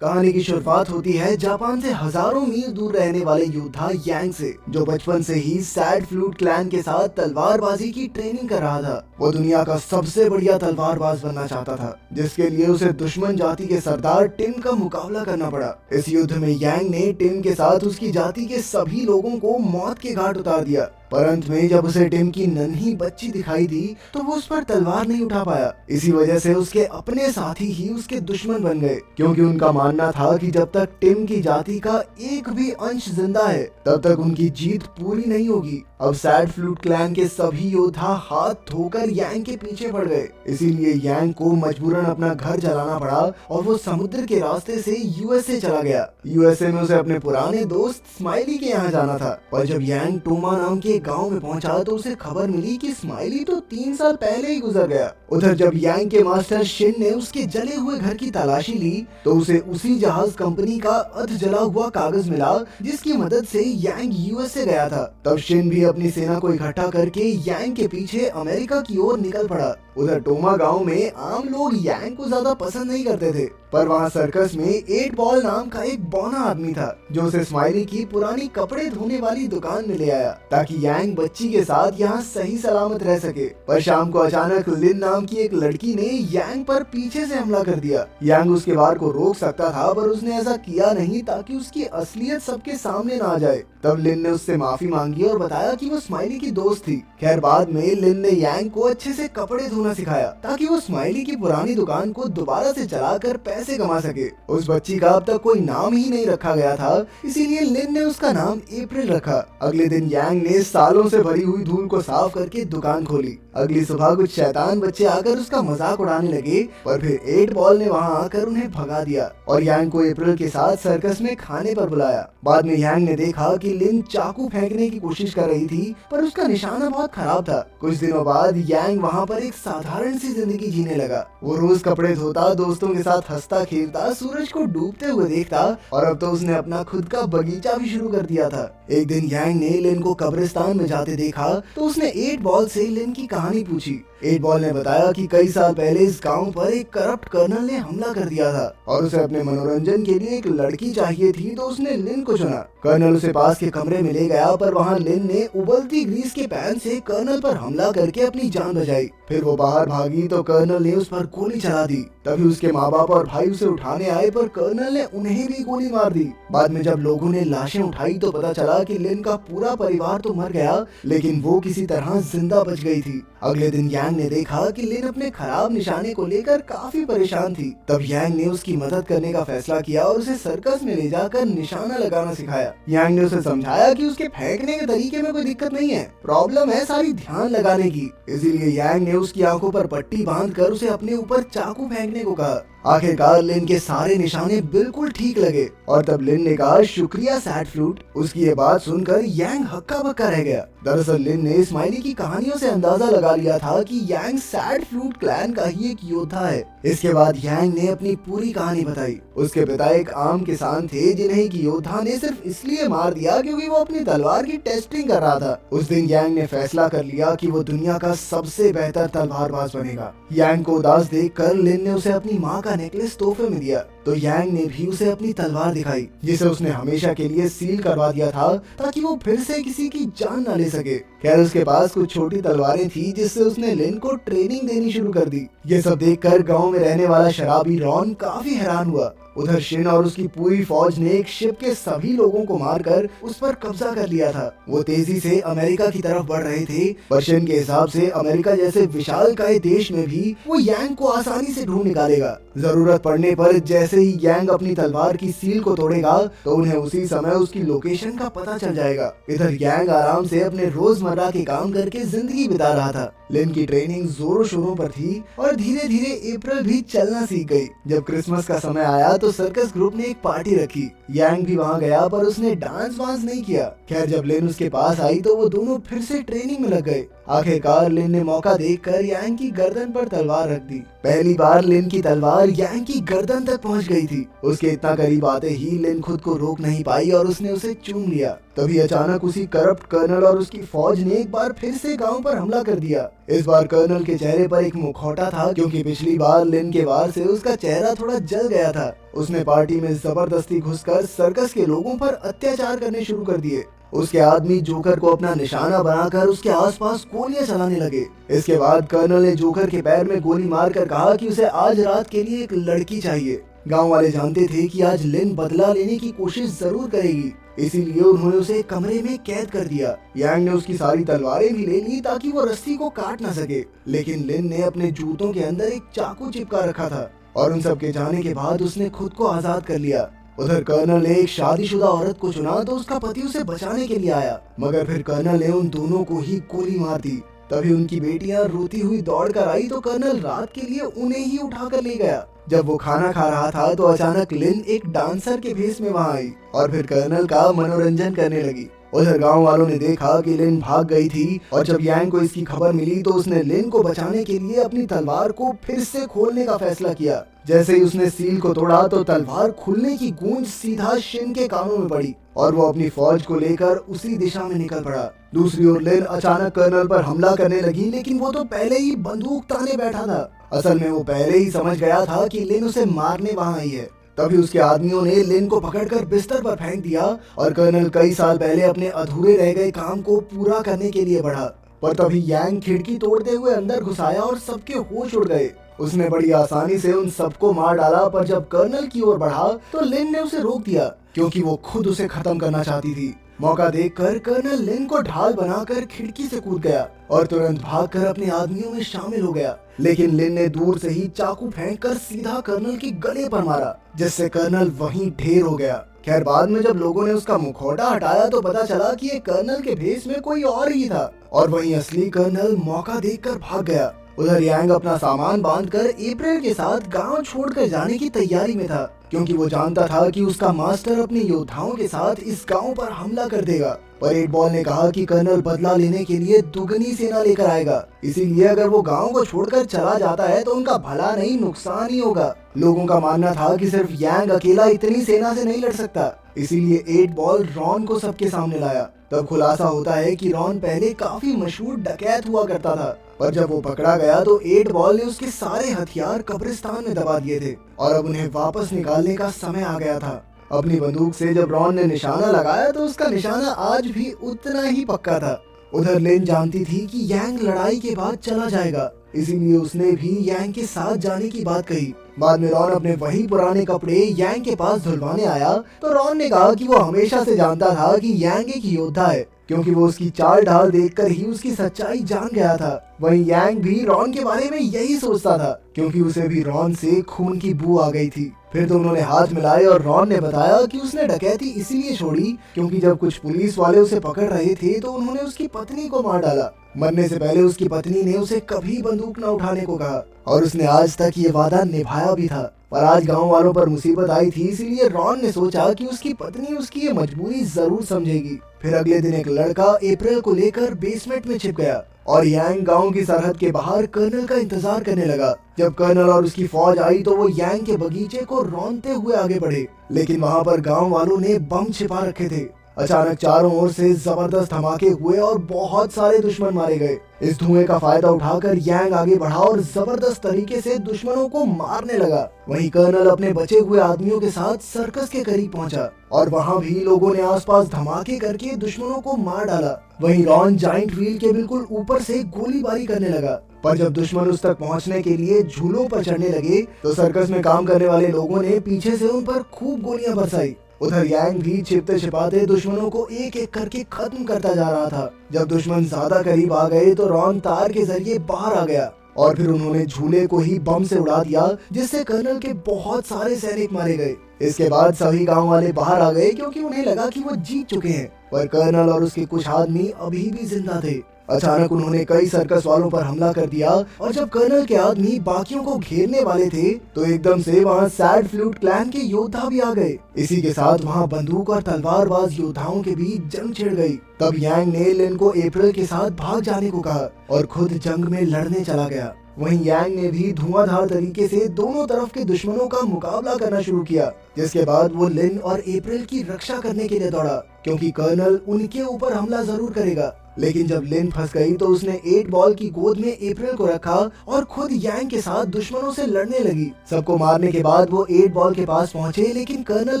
कहानी की शुरुआत होती है जापान से हजारों मील दूर रहने वाले योद्धा यांग से, जो बचपन से ही सैड फ्लूट क्लैन के साथ तलवारबाजी की ट्रेनिंग कर रहा था। वो दुनिया का सबसे बढ़िया तलवारबाज बनना चाहता था, जिसके लिए उसे दुश्मन जाति के सरदार टिम का मुकाबला करना पड़ा। इस युद्ध में यांग ने टिम के साथ उसकी जाति के सभी लोगों को मौत के घाट उतार दिया, पर अंत में जब उसे टिम की नन्ही बच्ची दिखाई दी तो वो उस पर तलवार नहीं उठा पाया। इसी वजह से उसके अपने साथी ही उसके दुश्मन बन गए, क्योंकि उनका मानना था कि जब तक टिम की जाति का एक भी अंश जिंदा है तब तक उनकी जीत पूरी नहीं होगी। अब सैड फ्लूट क्लैन के सभी योद्धा हाथ धोकर यांग के पीछे पड़ गए, इसीलिए यांग को मजबूरन अपना घर जलाना पड़ा और वो समुद्र के रास्ते से यूएसए चला गया। यूएसए में उसे अपने पुराने दोस्त स्माइली के यहाँ जाना था, पर जब यांग टोमा नाम के गांव में पहुंचा तो उसे खबर मिली कि स्माइली तो 3 साल पहले ही गुजर गया। उधर जब यांग के मास्टर शिन ने उसके जले हुए घर की तलाशी ली तो उसे उसी जहाज कंपनी का अध जला हुआ कागज मिला जिसकी मदद से यांग यूएसए गया था। तब शिन भी अपनी सेना को इकट्ठा करके यांग के पीछे अमेरिका की ओर निकल पड़ा। उधर टोमा गांव में आम लोग यांग को ज्यादा पसंद नहीं करते थे, पर वहाँ सर्कस में 8 बॉल नाम का एक बौना आदमी था जो उसे स्माइली की पुरानी कपड़े धोने वाली दुकान में ले आया ताकि यांग बच्ची के साथ यहाँ सही सलामत रह सके। पर शाम को अचानक लिन नाम की एक लड़की ने यांग पर पीछे से हमला कर दिया। यांग उसके वार को रोक सकता था, पर उसने ऐसा किया नहीं ताकि उसकी असलियत सबके सामने ना आ जाए। तब लिन ने उससे माफी मांगी और बताया कि वो स्माइली की दोस्त थी। खैर बाद में लिन ने यांग को अच्छे से कपड़े धोना सिखाया ताकि वो स्माइली की पुरानी दुकान को दोबारा से चलाकर पैसे कमा सके। उस बच्ची का अब तक कोई नाम ही नहीं रखा गया था, इसीलिए लिन ने उसका नाम अप्रैल रखा। अगले दिन यांग ने सालों से भरी हुई धूल को साफ करके दुकान खोली। अगली सुबह कुछ शैतान बच्चे आकर उसका मजाक उड़ाने लगे, पर फिर 8 बॉल ने वहां आकर उन्हें भगा दिया और यांग को अप्रैल के साथ सर्कस में खाने पर बुलाया। बाद में यांग ने देखा कि लिन चाकू फेंकने की कोशिश कर रही थी, पर उसका निशाना बहुत खराब था। कुछ दिनों बाद यांग वहाँ पर एक साधारण सी जिंदगी जीने लगा। वो रोज कपड़े धोता, दोस्तों के साथ हंसता खेलता, सूरज को डूबते हुए देखता और अब तो उसने अपना खुद का बगीचा भी शुरू कर दिया था। एक दिन यांग ने लिन को कब्रिस्तान में जाते देखा तो उसने 8 बॉल से लिन की कहानी पूछी। 8 बॉल ने बताया कि कई साल पहले इस गांव पर एक करप्ट कर्नल ने हमला कर दिया था और उसे अपने मनोरंजन के लिए एक लड़की चाहिए थी, तो उसने लिन को चुना। कर्नल उसे पास के कमरे में ले गया, पर वहाँ लिन ने उबलती ग्रीस के पैन से कर्नल पर हमला करके अपनी जान बचाई। फिर वो बाहर भागी तो कर्नल ने उस पर गोली चला दी। तभी उसके माँ बाप और भाई उसे उठाने आए, पर कर्नल ने उन्हें भी गोली मार दी। बाद में जब लोगों ने लाशें उठाई तो पता चला कि लिन का पूरा परिवार तो मर गया, लेकिन वो किसी तरह जिंदा बच गई थी। अगले दिन यांग ने देखा कि लिन अपने खराब निशाने को लेकर काफी परेशान थी। तब यांग ने उसकी मदद करने का फैसला किया और उसे सर्कस में ले जाकर निशाना लगाना सिखाया। यांग ने उसे समझाया कि उसके फेंकने के तरीके में कोई दिक्कत नहीं है, प्रॉब्लम है सारी ध्यान लगाने की। इसीलिए यांग ने उसकी आंखों पर पट्टी बांधकर उसे अपने ऊपर चाकू फेंकने को कहा। आखिरकार लिन के सारे निशाने बिल्कुल ठीक लगे और तब लिन ने कहा, शुक्रिया सैड फ्लूट। उसकी ये बात सुनकर यांग हक्का बक्का रह गया। दरअसल लिन ने स्माइली की कहानियों से अंदाजा लगा लिया था कि यांग सैड फ्लूट क्लैन का ही एक योद्धा है। इसके बाद यांग ने अपनी पूरी कहानी बताई। उसके पिता एक आम किसान थे जिन्हें एक योद्धा ने सिर्फ इसलिए मार दिया क्योंकि वो अपनी तलवार की टेस्टिंग कर रहा था। उस दिन यांग ने फैसला कर लिया कि वो दुनिया का सबसे बेहतर तलवारबाज बनेगा। यांग को उदास देखकर लिन ने उसे अपनी माँ का नेकलेस तोहफे में दिया, तो यांग ने भी उसे अपनी तलवार दिखाई जिसे उसने हमेशा के लिए सील करवा दिया था ताकि वो फिर से किसी की जान न ले सके। खैर उसके पास कुछ छोटी तलवारें थी जिससे उसने लिन को ट्रेनिंग देनी शुरू कर दी। ये सब देखकर गांव में रहने वाला शराबी रॉन काफी हैरान हुआ। उधर शिन और उसकी पूरी फौज ने एक शिप के सभी लोगों को मारकर उस पर कब्जा कर लिया था। वो तेजी से अमेरिका की तरफ बढ़ रहे थे, पर शिन के हिसाब से अमेरिका जैसे विशालकाय देश में भी वो यांग को आसानी से ढूंढ निकालेगा। जरूरत पड़ने पर जैसे ही यांग अपनी तलवार की सील को तोड़ेगा तो उन्हें उसी समय उसकी लोकेशन का पता चल जाएगा। इधर यांग आराम से अपने रोजमर्रा के काम करके जिंदगी बिता रहा था। लिन की ट्रेनिंग जोरों शोरों पर थी और धीरे धीरे अप्रैल भी चलना सीख गई। जब क्रिसमस का समय आया तो सर्कस ग्रुप ने एक पार्टी रखी। यांग भी वहाँ गया, पर उसने डांस वांस नहीं किया। खैर जब लिन उसके पास आई तो वो दोनों फिर से ट्रेनिंग में लग गए। आखिरकार लिन ने मौका देखकर यांग की गर्दन पर तलवार रख दी। पहली बार लिन की तलवार यांग की गर्दन तक पहुंच गई थी। उसके इतना करीब आते ही लिन खुद को रोक नहीं पाई और उसने उसे चूम लिया। तभी अचानक उसी करप्ट कर्नल और उसकी फौज ने एक बार फिर से गांव पर हमला कर दिया। इस बार कर्नल के चेहरे पर एक मुखौटा था, क्योंकि पिछली बार लिन के वार से उसका चेहरा थोड़ा जल गया था। उसने पार्टी में जबरदस्ती घुसकर सर्कस के लोगों पर अत्याचार करने शुरू कर दिए। उसके आदमी जोकर को अपना निशाना बनाकर उसके आसपास गोलियां चलाने लगे। इसके बाद कर्नल ने जोकर के पैर में गोली मारकर कहा कि उसे आज रात के लिए एक लड़की चाहिए। गांव वाले जानते थे कि आज लिन बदला लेने की कोशिश जरूर करेगी, इसीलिए उन्होंने उसे एक कमरे में कैद कर दिया। यांग ने उसकी सारी तलवारें भी ले ली ताकि वो रस्सी को काट न सके, लेकिन लिन ने अपने जूतों के अंदर एक चाकू चिपका रखा था और उन सब के जाने के बाद उसने खुद को आजाद कर लिया। उधर कर्नल ने एक शादीशुदा औरत को चुना तो उसका पति उसे बचाने के लिए आया, मगर फिर कर्नल ने उन दोनों को ही गोली मार दी। तभी उनकी बेटियां रोती हुई दौड़ कर आई तो कर्नल रात के लिए उन्हें ही उठाकर ले गया। जब वो खाना खा रहा था तो अचानक लिन एक डांसर के भेस में वहाँ आई और फिर कर्नल का मनोरंजन करने लगी। उधर गांव वालों ने देखा कि लिन भाग गई थी और जब यांग को इसकी खबर मिली तो उसने लिन को बचाने के लिए अपनी तलवार को फिर से खोलने का फैसला किया। जैसे ही उसने सील को तोड़ा तो तलवार खुलने की गूंज सीधा शिन के कानों में पड़ी और वो अपनी फौज को लेकर उसी दिशा में निकल पड़ा। दूसरी ओर लिन अचानक कर्नल पर हमला करने लगी, लेकिन वो तो पहले ही बंदूक ताने बैठा था। असल में वो पहले ही समझ गया था कि लिन उसे मारने वहाँ आई है। तभी उसके आदमियों ने लिन को पकड़कर बिस्तर पर फेंक दिया और कर्नल कई साल पहले अपने अधूरे रह गए काम को पूरा करने के लिए बढ़ा। पर तभी यांग खिड़की तोड़ते हुए अंदर घुस आया और सबके होश उड़ गए। उसने बड़ी आसानी से उन सबको मार डाला, पर जब कर्नल की ओर बढ़ा तो लिन ने उसे रोक दिया, क्योंकि वो खुद उसे खत्म करना चाहती थी। मौका देखकर कर्नल लिन को ढाल बनाकर खिड़की से कूद गया और तुरंत भागकर अपने आदमियों में शामिल हो गया। लेकिन लिन ने दूर से ही चाकू फेंककर सीधा कर्नल के गले पर मारा, जिससे कर्नल वहीं ढेर हो गया। खैर बाद में जब लोगों ने उसका मुखौटा हटाया तो पता चला कि ये कर्नल के भेष में कोई और ही था और वहीं असली कर्नल मौका देखकर भाग गया। उधर यांग अपना सामान बांधकर अप्रैल के साथ गांव छोड़कर जाने की तैयारी में था, क्योंकि वो जानता था कि उसका मास्टर अपने योद्धाओं के साथ इस गांव पर हमला कर देगा। पर 8 बॉल ने कहा कि कर्नल बदला लेने के लिए दुगनी सेना लेकर आएगा, इसीलिए अगर वो गांव को छोड़कर चला जाता है तो उनका भला नहीं नुकसान ही होगा। लोगों का मानना था कि सिर्फ यांग अकेला इतनी सेना से नहीं लड़ सकता, इसीलिए 8 बॉल रॉन को सबके सामने लाया। तब खुलासा होता है कि रॉन पहले काफी मशहूर डकैत हुआ करता था, पर जब वो पकड़ा गया तो 8 बॉल ने उसके सारे हथियार कब्रिस्तान में दबा दिए थे और अब उन्हें वापस निकालने का समय आ गया था। अपनी बंदूक से जब रॉन ने निशाना लगाया तो उसका निशाना आज भी उतना ही पक्का था। उधर लिन जानती थी कि यांग लड़ाई के बाद चला जाएगा, इसीलिए उसने भी यांग के साथ जाने की बात कही। बाद में रॉन अपने वही पुराने कपड़े यांग के पास धुलवाने आया तो रॉन ने कहा कि वो हमेशा से जानता था कि यांग एक योद्धा है, क्योंकि वो उसकी चाल ढाल देखकर ही उसकी सच्चाई जान गया था। वहीं यांग भी रॉन के बारे में यही सोचता था, क्योंकि उसे भी रॉन से खून की बू आ गई थी। फिर दोनों ने हाथ मिलाए और रॉन ने बताया कि उसने डकैती इसीलिए छोड़ी क्योंकि जब कुछ पुलिस वाले उसे पकड़ रहे थे तो उन्होंने उसकी पत्नी को मार डाला। मरने से पहले उसकी पत्नी ने उसे कभी बंदूक न उठाने को कहा और उसने आज तक ये वादा निभाया भी था। पर आज गांव वालों पर मुसीबत आई थी, इसीलिए रॉन ने सोचा कि उसकी पत्नी उसकी ये मजबूरी जरूर समझेगी। फिर अगले दिन एक लड़का अप्रैल को लेकर बेसमेंट में छिप गया और यांग गांव की सरहद के बाहर कर्नल का इंतजार करने लगा। जब कर्नल और उसकी फौज आई तो वो यांग के बगीचे को रौंदते हुए आगे बढ़े, लेकिन वहाँ पर गांव वालों ने बम छिपा रखे थे। अचानक चारों ओर से जबरदस्त धमाके हुए और बहुत सारे दुश्मन मारे गए। इस धुएं का फायदा उठाकर यांग आगे बढ़ा और जबरदस्त तरीके से दुश्मनों को मारने लगा। वहीं कर्नल अपने बचे हुए आदमियों के साथ सर्कस के करीब पहुंचा और वहां भी लोगों ने आसपास धमाके करके दुश्मनों को मार डाला। वहीं रॉन जाइंट व्हील के बिल्कुल ऊपर से गोलीबारी करने लगा, पर जब दुश्मन उस तक पहुंचने के लिए झूलों पर चढ़ने लगे तो सर्कस में काम करने वाले लोगों ने पीछे से उन पर खूब गोलियां बरसाई। उधर यांग भी छिपते छिपाते दुश्मनों को एक एक करके खत्म करता जा रहा था। जब दुश्मन ज्यादा करीब आ गए तो रॉन तार के जरिए बाहर आ गया और फिर उन्होंने झूले को ही बम से उड़ा दिया, जिससे कर्नल के बहुत सारे सैनिक मारे गए। इसके बाद सभी गांव वाले बाहर आ गए क्योंकि उन्हें लगा कि वो जीत चुके हैं, पर कर्नल और उसके कुछ आदमी अभी भी जिंदा थे। अचानक उन्होंने कई सर्कस वालों पर हमला कर दिया और जब कर्नल के आदमी बाकियों को घेरने वाले थे तो एकदम से वहाँ सैड फ्लूट क्लैन के योद्धा भी आ गए। इसी के साथ वहाँ बंदूक और तलवारबाज योद्धाओं के बीच जंग छिड़ गई। तब यांग ने लिन को अप्रैल के साथ भाग जाने को कहा और खुद जंग में लड़ने चला गया। वहीं यांग ने भी धुआंधार तरीके से दोनों तरफ के दुश्मनों का मुकाबला करना शुरू किया, जिसके बाद वो लिन और अप्रैल की रक्षा करने के लिए दौड़ा क्योंकि कर्नल उनके ऊपर हमला जरूर करेगा। लेकिन जब लिन फंस गई तो उसने 8 बॉल की गोद में अप्रैल को रखा और खुद यांग के साथ दुश्मनों से लड़ने लगी। सबको मारने के बाद वो 8 बॉल के पास पहुंचे, लेकिन कर्नल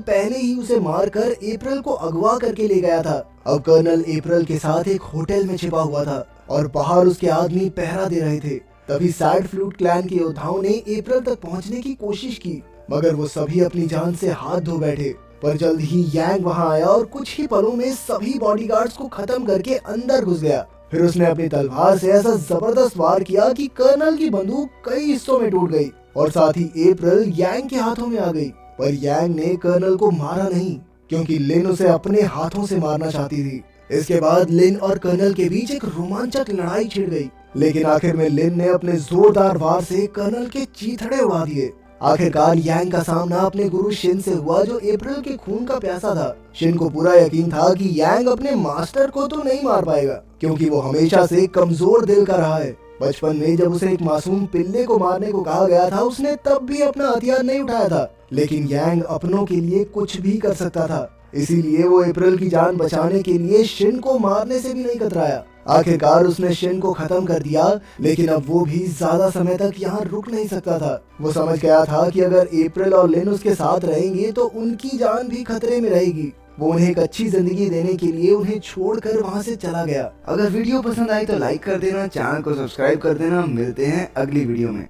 पहले ही उसे मारकर अप्रैल को अगवा करके ले गया था। अब कर्नल अप्रैल के साथ एक होटल में छिपा हुआ था और बाहर उसके आदमी पहरा दे रहे थे। तभी सैड फ्लूट क्लैन के योद्धाओं ने अप्रैल तक पहुंचने की कोशिश की, मगर वो सभी अपनी जान से हाथ धो बैठे। पर जल्द ही यांग वहां आया और कुछ ही पलों में सभी बॉडीगार्ड्स को खत्म करके अंदर घुस गया। फिर उसने अपनी तलवार से ऐसा जबरदस्त वार किया कि कर्नल की बंदूक कई हिस्सों में टूट गई और साथ ही अप्रैल यांग के हाथों में आ गई। पर यांग ने कर्नल को मारा नहीं क्योंकि लिन उसे अपने हाथों से मारना चाहती थी। इसके बाद लिन और कर्नल के बीच एक रोमांचक लड़ाई छिड़ गई, लेकिन आखिर में लिन ने अपने जोरदार वार से कर्नल के चीथड़े उड़ा दिए। आखिरकार यांग का सामना अपने गुरु शिन से हुआ जो अप्रैल के खून का प्यासा था। शिन को पूरा यकीन था कि यांग अपने मास्टर को तो नहीं मार पाएगा क्योंकि वो हमेशा से कमजोर दिल का रहा है। बचपन में जब उसे एक मासूम पिल्ले को मारने को कहा गया था उसने तब भी अपना हथियार नहीं उठाया था, लेकिन यांग अपनों के लिए कुछ भी कर सकता था। इसीलिए वो अप्रैल की जान बचाने के लिए शिन को मारने से भी नहीं कतराया। आखिरकार उसने शिन को खत्म कर दिया, लेकिन अब वो भी ज्यादा समय तक यहाँ रुक नहीं सकता था। वो समझ गया था कि अगर अप्रैल और लिन उसके साथ रहेंगे तो उनकी जान भी खतरे में रहेगी। वो उन्हें एक अच्छी जिंदगी देने के लिए उन्हें छोड़कर वहाँ से चला गया। अगर वीडियो पसंद आई तो लाइक कर देना, चैनल को सब्सक्राइब कर देना। मिलते हैं अगली वीडियो में।